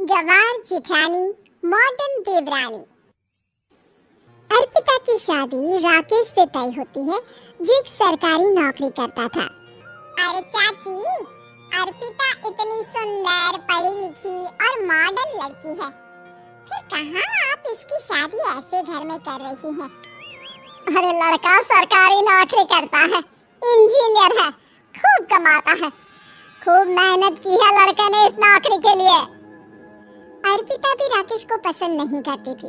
गवार जेठानी मॉडर्न देवरानी। अर्पिता की शादी राकेश से तय होती है जो एक सरकारी नौकरी करता था। अरे चाची, अर्पिता इतनी सुंदर, पढ़ी लिखी और मॉडर्न लड़की है, फिर कहाँ आप इसकी शादी ऐसे घर में कर रही हैं? अरे लड़का सरकारी नौकरी करता है, इंजीनियर है, खूब कमाता है, खूब मेहनत की है लड़के ने इस नौकरी के लिए। अर्पिता भी राकेश को पसंद नहीं करती थी,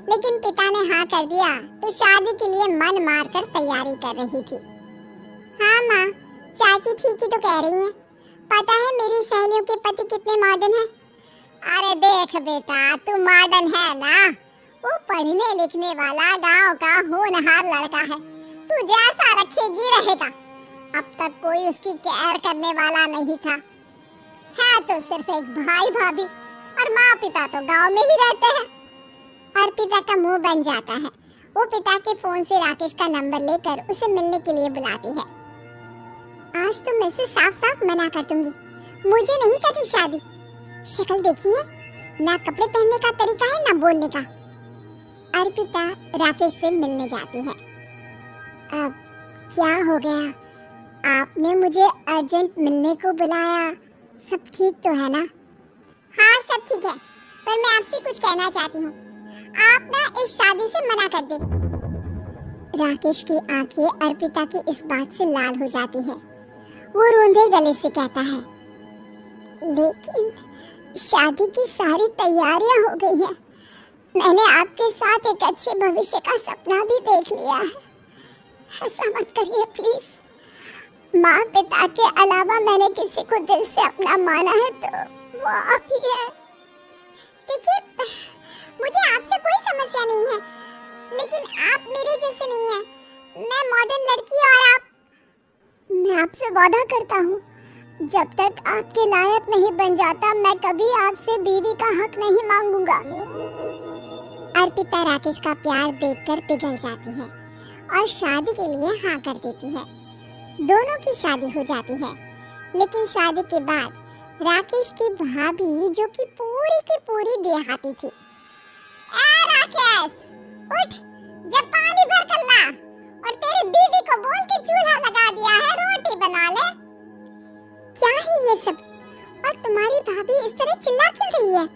लेकिन पिता ने हाँ कर दिया तो शादी के लिए मन मारकर तैयारी कर रही थी। हाँ माँ, चाची ठीक ही तो कह रही हैं। पता है मेरी सहेलियों के पति कितने मॉडर्न हैं? अरे देख बेटा, तू मॉडर्न है ना, वो पढ़ने लिखने वाला गांव का होनहार लड़का है, तू जैसा रखेगी रहेगा। अब तक कोई उसकी केयर करने वाला नहीं था, है तो सिर्फ एक भाई भाभी और माँ पिता तो गांव में ही रहते हैं। अर्पिता का मुंह बन जाता है। वो पिता के फोन से राकेश का नंबर लेकर उसे मिलने के लिए बुलाती है। आज तो मैं से साफ साफ मना कर दूंगी, मुझे नहीं करनी शादी। शक्ल देखिए, ना कपड़े पहनने का तरीका है ना बोलने का। अर्पिता राकेश से मिलने जाती है। अब क्या हो गया? आपने मुझे अर्जेंट मिलने को बुलाया, सब ठीक तो है ना? हाँ सब ठीक है, पर मैं आपसे कुछ कहना चाहती हूँ। आप ना इस शादी से मना कर दे। राकेश की आंखें अर्पिता की इस बात से लाल हो जाती है। वो रोंदे गले से कहता है, लेकिन शादी की सारी तैयारियां हो गई हैं। मैंने आपके साथ एक अच्छे भविष्य का सपना भी देख लिया है। ऐसा मत करिए प्लीज। माँ पिता के अलावा मैंने किसी को दिल से अपना माना है तो वो आप ही है। देखिए, मुझे आपसे कोई समस्या नहीं है, लेकिन आप मेरे जैसे नहीं हैं। मैं मॉडर्न लड़की और आप। मैं आपसे वादा करता हूँ, जब तक आपके लायक नहीं बन जाता मैं कभी आपसे बीवी का हक नहीं मांगूंगा। अर्पिता राकेश का प्यार देखकर पिघल जाती है और शादी के लिए हाँ कर देती है। दोनों की शादी हो जाती है, लेकिन शादी के बाद राकेश की भाभी, जो कि पूरी देहाती थी, राकेश उठ, जब पानी भर कर ला और तेरी बीवी को बोल के चूल्हा लगा दिया है, रोटी बना ले। क्या है ये सब? और तुम्हारी भाभी इस तरह चिल्ला क्यों रही है?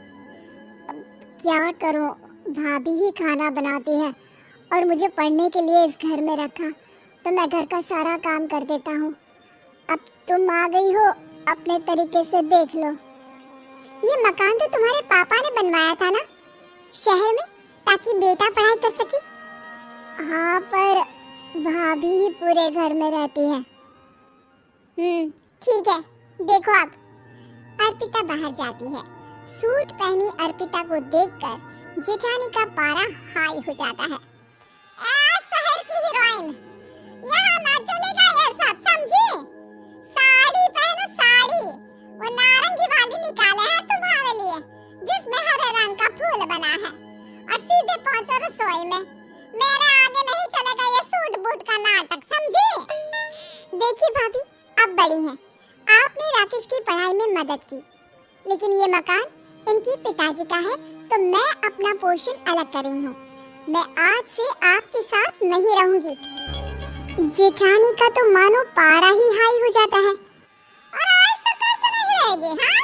क्या करूं, भाभी ही खाना बनाती है और मुझे पढ़ने के लिए इस घर में रखा तो मैं घर का सारा काम कर देता हूँ। अब तुम आ गई हो, अपने तरीके से देख लो। ये मकान तो तुम्हारे पापा ने बनवाया था ना शहर में, ताकि बेटा पढ़ाई कर सके। हाँ, पर भाभी ही पूरे घर में रहती है। ठीक है, देखो अब। अर्पिता बाहर जाती है। सूट पहनी अर्पिता को देखकर जेठानी का पारा हाई हो जाता है। शहर की हीरोइन, यहाँ ना चलेगा ये सब, समझी? साड़ी पहनो साड़ी, वो नारंगी वाली निकाले हैं तुम्हारे लिए, जिसमें हरे रंग का फूल बना है, और सीधे पहुंचो रसोई में। मेरे आगे नहीं चलेगा ये सूट बूट का नाटक, समझी? देखिए भाभी, अब बड़ी हैं, आपने राकेश की पढ़ाई में मदद की, लेकिन ये मकान इनके पिताजी का है, तो मैं अपना पोर्शन अलग कर रही हूँ। मैं आज से आपके साथ नहीं रहूंगी। जेठानी का तो मानो पारा ही हाई हो जाता है। और आज से कैसे नहीं रहेगी? हाँ,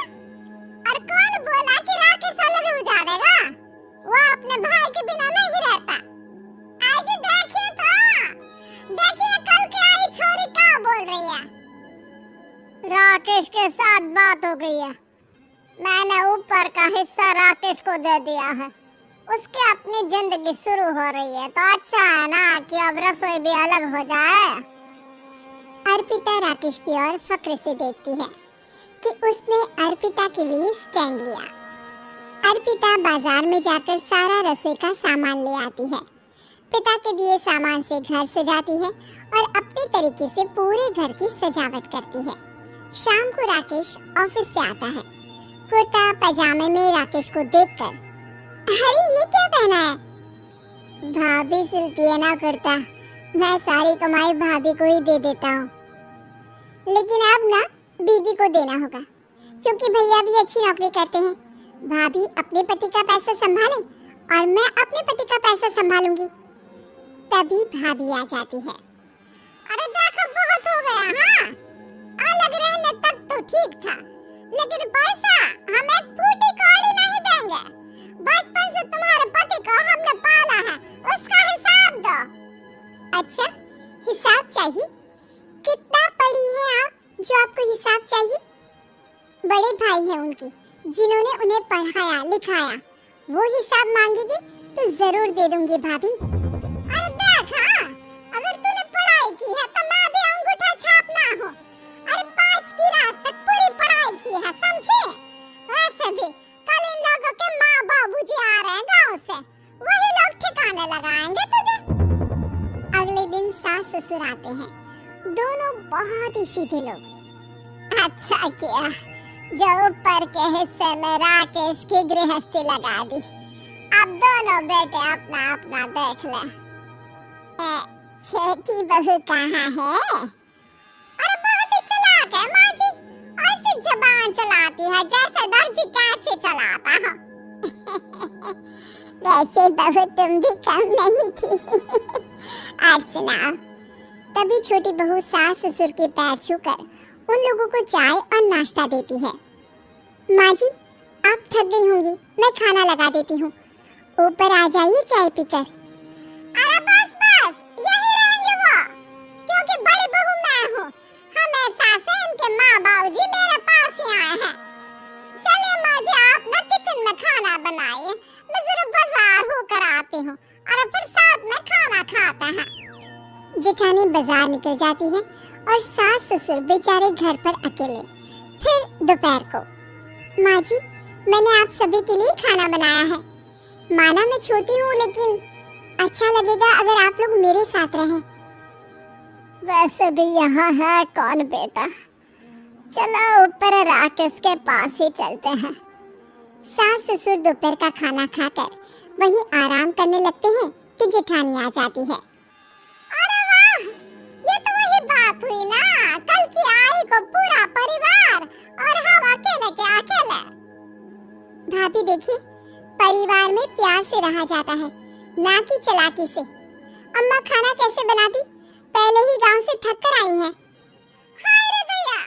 और कौन बोला कि राकेश अलग हो जाएगा? वो अपने भाई के बिना नहीं रहता। आज देखिए तो, देखिए कल की आई छोरी क्या बोल रही है। राकेश के साथ बात हो गई है, मैंने ऊपर का हिस्सा राकेश को दे दिया है, उसके अपनी जिंदगी शुरू हो रही है, तो अच्छा है ना कि अब रसोई भी अलग हो जाए। अर्पिता राकेश की ओर फक्र से देखती है कि उसने अर्पिता के लिए स्टैंड लिया। अर्पिता बाजार में जाकर सारा रसोई का सामान ले आती है। पिता के दिए सामान से घर सजाती है और अपने तरीके से पूरे घर की सजावट करती है। शाम को राकेश ऑफिस से आता है। कुर्ता पजामे में राकेश को देखकर, अरे ये क्या पहना है? भाभी सिलती है ना कुर्ता, मैं सारी कमाई भाभी को ही दे देता हूँ, लेकिन अब ना बीवी को देना होगा, क्योंकि भैया भी अच्छी नौकरी करते हैं। भाभी अपने पति का पैसा संभाले और मैं अपने पति का पैसा संभालूंगी। तभी भाभी आ जाती है। अरे देखो बहुत हो गया। हाँ अलग रहने तक तो ठीक था, लेकिन पैसा हम एक फूटी कौड़ी नहीं देंगे। बचपन से तुम्हारे पति को हमने पाला है, उसका हिसाब दो। अच्छा हिसाब चाहिए? कितना पढ़ी है आप जो आपको हिसाब चाहिए? बड़े भाई हैं उनकी जिन्होंने उन्हें पढ़ाया लिखाया, वो हिसाब मांगेगी तो जरूर दे दूंगी भाभी। अरे देख हाँ, अगर तूने पढ़ाई की है तो मैं भी अंगूठा छापना हो। अरे 5 क्लास तक पूरी पढ़ाई की है, समझे? वैसे भी कल इन लोगों के माँ बाबूजी आ रहे हैं गाँव से, वही लोग ठिकाने लगाएंगे तुझे। अगले दिन सास ससुर आते हैं, दोनों बहुत ही सीधे लोग। अच्छा किया जो ऊपर के हिस्से में राकेश की गृहस्थी लगा दी। अब दोनों बेटे अपना अपना देख ले। छोटी बहू कहाँ है? अरे बहुत ही चालाक है माँ जी, ऐसी जबान चलाती है जैसे दर्जी कैंची चलाता हो। वैसे बहू तुम भी कम नहीं थी। आज सुनाओ। तभी छोटी बहू सास ससुर के पैर छूकर उन लोगों को चाय और नाश्ता देती है। माँ जी आप थक गई होंगी, मैं खाना लगा देती हूँ, ऊपर आ जाइए चाय पीकर। अरे बस बस यही रहेंगे वो, क्योंकि बड़ी बहू मैं हूँ। हमेशा से इनके माँ बाबूजी मेरे पास ही आए हैं। चलिए माँ जी आप ना किचन में खाना बनाइए, मैं जरा बाजार होकर आती हूँ और फिर साथ में खाना खाते हैं। जेठानी बाजार निकल जाती है और सास ससुर बेचारे घर पर अकेले। फिर दोपहर को, माँ जी मैंने आप सभी के लिए खाना बनाया है। माना मैं छोटी हूँ लेकिन अच्छा लगेगा अगर आप लोग मेरे साथ रहें। वैसे भी यहाँ है कौन बेटा, चलो ऊपर राकेश के पास ही चलते हैं। सास ससुर दोपहर का खाना खाकर वहीं आराम करने लगते हैं कि जेठानी आ जाती है। अरे वाह, ये तो वही बात हुई ना, कल की आई को पूरा परिवार और हम अकेले के अकेले। भाभी देखिए, परिवार में प्यार से रहा जाता है, ना कि चालाकी से। अम्मा खाना कैसे बनाती, पहले ही गांव से थक कर आई हैं। हाय रे दया,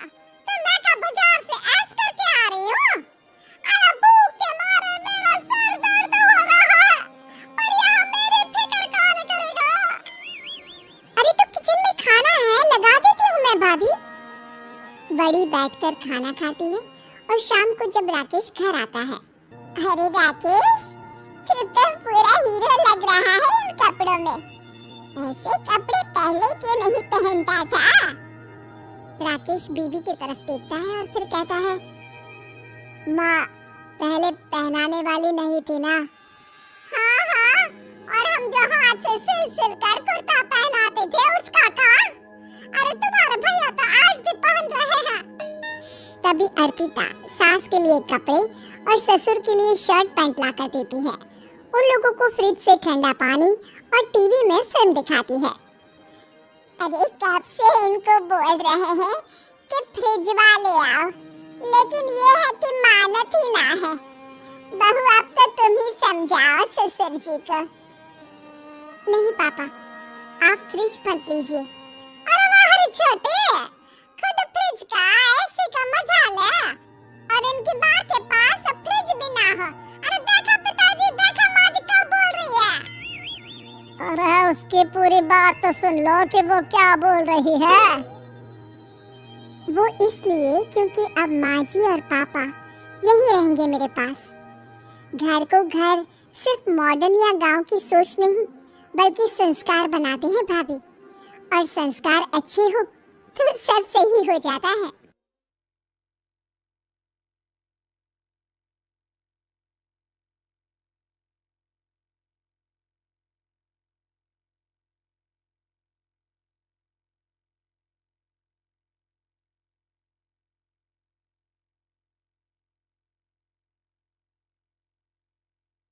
तो मैं का बाजार से ऐस करके आ रही हूँ। अरे भूख के मारे मेरा सर दर्द हो रहा है और यहाँ मेरी फिक्र कौन करेगा। अरे तो किचन में खाना है, लगा देती हूँ मैं भाभी। बड़ी बैठकर खाना खाती है और शाम को जब राकेश घर आता है, अरे राकेश तू तो पूरा हीरो लग रहा है इन कपड़ों में, ऐसे कपड़े पहले क्यों नहीं पहनता था? राकेश बीवी की तरफ देखता है और फिर कहता है, माँ पहले पहनाने वाली नहीं थी ना। हाँ हाँ, और हम जो हाथ से सिल कर कुर्ता पहनाते थे उसका कहा? अरे तुम्हारे भैया तो आज भी पहन रहे हैं। तभी अर्पिता सास के लिए कपड़े और ससुर के लिए शर्ट पैंट ला कर देती है। उन लोगों को फ्रिज से ठंडा पानी और टीवी में फिल्म दिखाती है। अरे कब से इनको बोल रहे हैं कि फ्रिज वाले आओ, लेकिन ये है कि मानत ही ना है। बहू अब तो तुम ही समझाओ ससुर जी को। नहीं पापा, आप फ्रिज मत लीजिए। अरे वाह छोटे, खुद फ्रिज का एसी का मजा ले, और इनकी माँ के पास फ्रिज भी ना हो। अरे देखा पिताजी, देखा माँ जी क्या बोल रही है। अरे उसकी पूरी बात तो सुन लो कि वो क्या बोल रही है। वो इसलिए क्योंकि अब माँ जी और पापा यही रहेंगे मेरे पास। घर को घर सिर्फ मॉडर्न या गांव की सोच नहीं, बल्कि संस्कार बनाते हैं भाभी, और संस्कार अच्छे हो तो सब सही हो जाता है।